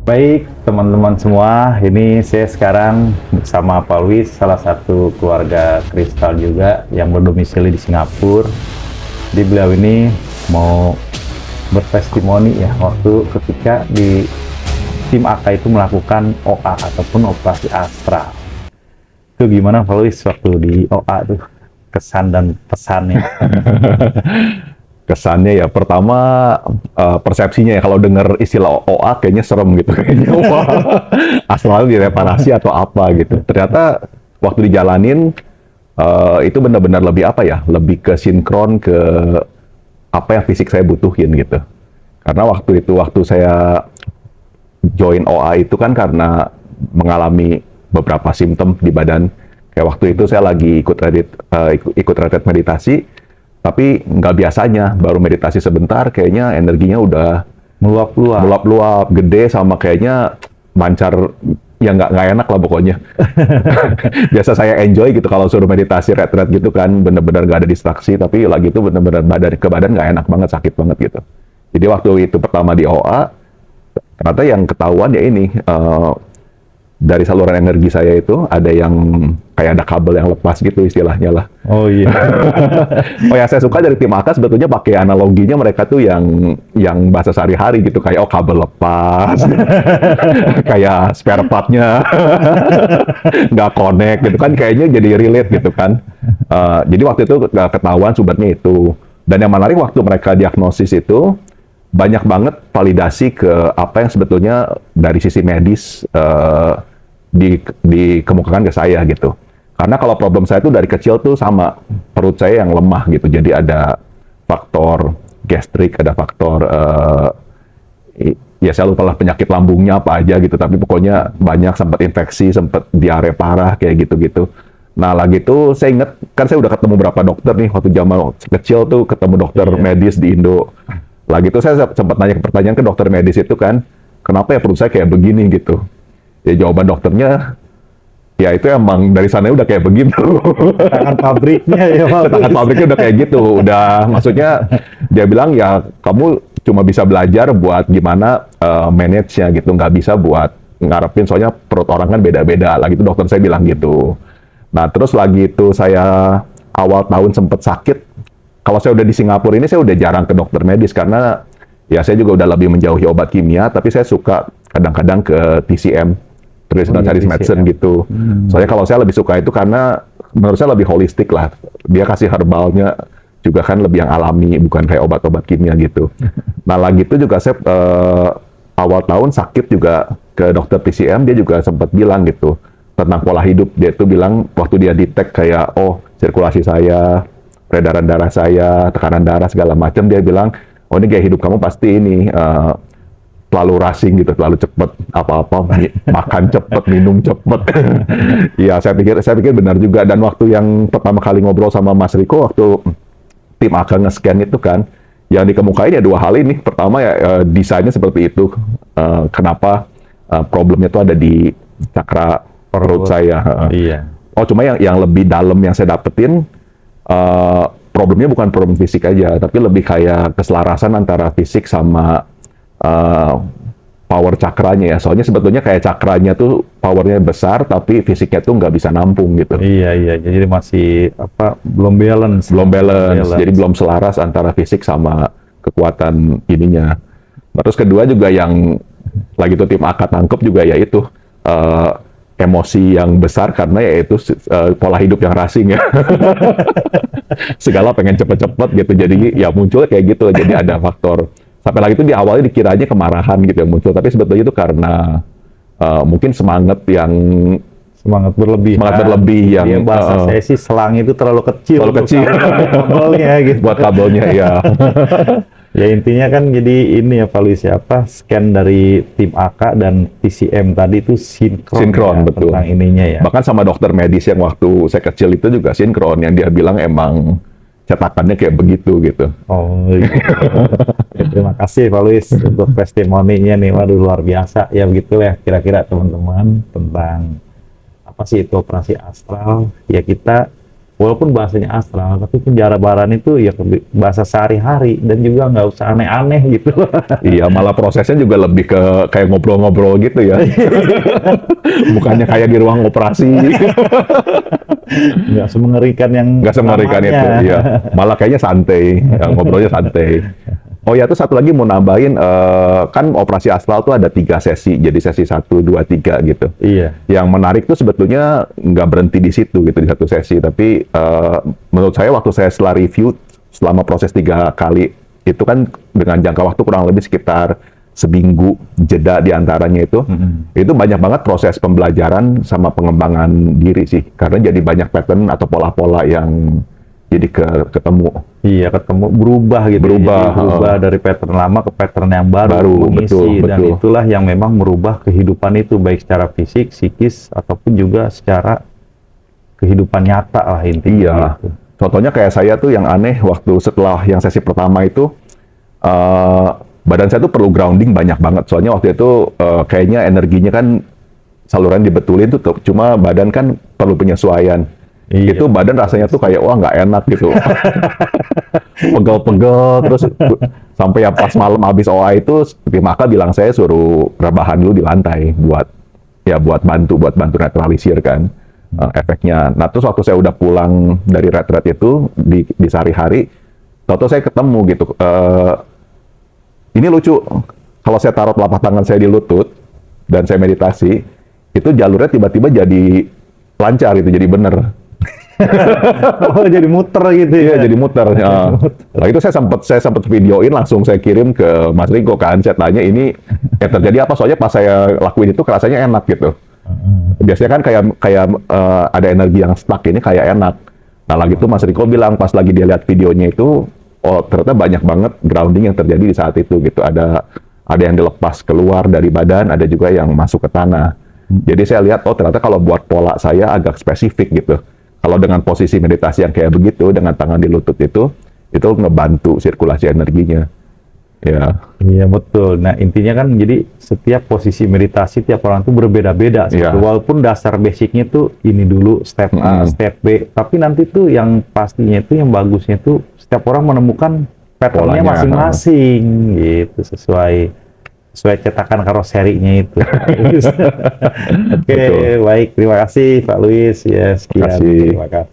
Baik, teman-teman semua, ini saya sekarang bersama Pak Luis, salah satu keluarga Kristal juga yang berdomisili di Singapura. Jadi beliau ini mau bertestimoni ya, waktu ketika di tim AK itu melakukan OA ataupun operasi astral. Itu gimana Pak Luis waktu di OA tuh, kesan dan pesannya? Kesannya ya pertama persepsinya ya kalau dengar istilah OA kayaknya serem gitu kayaknya wah astral direparasi atau apa gitu. Ternyata waktu dijalanin itu benar-benar lebih apa ya, lebih ke sinkron ke apa yang fisik saya butuhin gitu. Karena waktu saya join OA itu kan karena mengalami beberapa simptom di badan. Kayak waktu itu saya lagi ikut retret meditasi, tapi nggak biasanya, baru meditasi sebentar, kayaknya energinya udah meluap-luap, gede, sama kayaknya mancar, ya nggak enak lah pokoknya. Biasa saya enjoy gitu kalau suruh meditasi retret gitu kan, bener-bener nggak ada distraksi, tapi lagi itu bener-bener badan nggak enak banget, sakit banget gitu. Jadi waktu itu pertama di OA, ternyata yang ketahuan ya ini, dari saluran energi saya itu ada yang kayak ada kabel yang lepas gitu istilahnya lah. Oh iya. Oh ya, saya suka dari tim AK sebetulnya pakai analoginya mereka tuh yang bahasa sehari-hari gitu, kayak oh kabel lepas, kayak spare partnya nggak connect gitu kan, kayaknya jadi relate gitu kan. Jadi waktu itu ketahuan sumbernya itu. Dan yang menarik waktu mereka diagnosis itu banyak banget validasi ke apa yang sebetulnya dari sisi medis dikemukakan ke saya gitu. Karena kalau problem saya itu dari kecil tuh sama perut saya yang lemah gitu. Jadi ada faktor gastrik, ada faktor ya saya lupa lah penyakit lambungnya apa aja gitu. Tapi pokoknya banyak, sempat infeksi, sempat diare parah kayak gitu-gitu. Nah lagi itu saya inget kan saya udah ketemu berapa dokter nih waktu zaman kecil tuh, ketemu dokter medis di Indo. Lagi itu saya sempat nanya pertanyaan ke dokter medis itu kan, kenapa ya perut saya kayak begini gitu. Ya jawaban dokternya, ya itu emang dari sana udah kayak begitu. Tangan pabriknya ya Pak. Tangan pabriknya udah kayak gitu. Udah, maksudnya dia bilang ya kamu cuma bisa belajar buat gimana manage-nya gitu. Nggak bisa buat ngarepin, soalnya perut orang kan beda-beda. Lagi itu dokter saya bilang gitu. Nah terus lagi itu saya awal tahun sempet sakit. Kalau saya udah di Singapura ini saya udah jarang ke dokter medis karena ya saya juga udah lebih menjauhi obat kimia, tapi saya suka kadang-kadang ke TCM, traditional Chinese medicine gitu. Soalnya kalau saya lebih suka itu karena menurut saya lebih holistik lah. Dia kasih herbalnya juga kan lebih yang alami, bukan kayak obat-obat kimia gitu. Nah lagi itu juga saya awal tahun sakit juga ke dokter TCM, dia juga sempat bilang gitu tentang pola hidup. Dia tuh bilang waktu dia detect kayak oh sirkulasi saya, peredaran darah saya, tekanan darah segala macam, dia bilang oh ini gaya hidup kamu pasti ini terlalu rushing gitu, terlalu cepet, apa-apa makan cepet, minum cepet. Iya, saya pikir benar juga. Dan waktu yang pertama kali ngobrol sama Mas Riko waktu tim AK nge-scan itu kan, yang dikemukain ya dua hal ini. Pertama ya desainnya seperti itu. Kenapa problemnya itu ada di cakra perut saya. Iya. Oh, cuma yang lebih dalam yang saya dapetin, problemnya bukan problem fisik aja, tapi lebih kayak keselarasan antara fisik sama power cakranya ya. Soalnya sebetulnya kayak cakranya tuh powernya besar, tapi fisiknya tuh nggak bisa nampung gitu. Iya. Jadi masih belum balance. Jadi belum selaras antara fisik sama kekuatan ininya. Terus kedua juga yang lagi tuh tim AK tangkep juga ya itu emosi yang besar karena yaitu pola hidup yang racing ya. Segala pengen cepet-cepet gitu. Jadi ya muncul kayak gitu. Jadi ada faktor sampai lagi itu di awalnya dikiranya kemarahan gitu yang muncul, tapi sebetulnya itu karena mungkin semangat berlebih yang ya, bahasa saya sih selang itu terlalu kecil kabelnya gitu. Buat kabelnya ya. Ya intinya kan jadi ini ya Pak Luis, scan dari tim AK dan TCM tadi itu sinkron ya, betul tentang ininya ya. Bahkan sama dokter medis yang waktu saya kecil itu juga sinkron, yang dia bilang emang cetakannya kayak begitu gitu. Oh iya. Ya, terima kasih Pak Luis untuk testimoninya nih, waduh luar biasa ya. Begitulah kira-kira teman-teman tentang apa sih itu operasi astral. Ya kita walaupun bahasanya astral, tapi penjarabaran itu ya bahasa sehari-hari dan juga nggak usah aneh-aneh gitu. Iya, malah prosesnya juga lebih ke kayak ngobrol-ngobrol gitu ya. Bukannya kayak di ruang operasi. Nggak semengerikan yang Nggak semengerikan itu, namanya. iya. Malah kayaknya santai, ya, ngobrolnya santai. Oh ya, tuh satu lagi mau nambahin, kan operasi astral tuh ada 3 sesi, jadi sesi 1, 2, 3 gitu. Iya. Yang menarik tuh sebetulnya nggak berhenti di situ gitu, di satu sesi, tapi menurut saya waktu saya setelah review, selama proses 3 kali, itu kan dengan jangka waktu kurang lebih sekitar seminggu jeda di antaranya itu banyak banget proses pembelajaran sama pengembangan diri sih, karena jadi banyak pattern atau pola-pola yang jadi ketemu. Iya, ketemu berubah gitu. Berubah, Jadi berubah dari pattern lama ke pattern yang baru, mengisi, dan betul. itulah yang memang merubah kehidupan itu baik secara fisik, psikis ataupun juga secara kehidupan nyata lah intinya. Iya. Gitu. Contohnya kayak saya tuh yang aneh waktu setelah yang sesi pertama itu badan saya tuh perlu grounding banyak banget. Soalnya waktu itu kayaknya energinya kan saluran dibetulin tuh, cuma badan kan perlu penyesuaian. Iya. Itu badan rasanya tuh kayak wah nggak enak gitu. Pegel-pegel terus sampai ya pas malam habis OA itu seperti Maka bilang saya suruh rebahan dulu di lantai buat bantu netralisir kan efeknya. Nah, terus waktu saya udah pulang dari retret itu di sehari-hari, tahu saya ketemu gitu. Ini lucu, kalau saya taruh telapak tangan saya di lutut dan saya meditasi, itu jalurnya tiba-tiba jadi lancar gitu, jadi bener. Oh, jadi muter gitu ya. Iya, jadi muter. Nah, itu saya sempat videoin, langsung saya kirim ke Mas Riko kan. Saya tanya ini yang terjadi apa? Soalnya pas saya lakuin itu rasanya enak gitu. Biasanya kan kayak ada energi yang stuck, ini kayak enak. Nah, lagi itu Mas Riko bilang pas lagi dia lihat videonya itu, oh ternyata banyak banget grounding yang terjadi di saat itu gitu. Ada yang dilepas keluar dari badan, ada juga yang masuk ke tanah. Jadi saya lihat, oh ternyata kalau buat pola saya agak spesifik gitu. Kalau dengan posisi meditasi yang kayak begitu, dengan tangan di lutut itu ngebantu sirkulasi energinya. Ya. Iya, betul. Nah, intinya kan jadi setiap posisi meditasi tiap orang tuh berbeda-beda. Iya. Walaupun dasar basicnya tuh ini dulu, step A, step B. Tapi nanti tuh yang pastinya itu, yang bagusnya tuh setiap orang menemukan patternnya Polanya, masing-masing gitu, sesuai cetakan karoserinya itu. Oke, Betul. baik. Terima kasih Pak Luis. Ya, sekian. Terima kasih. Terima kasih.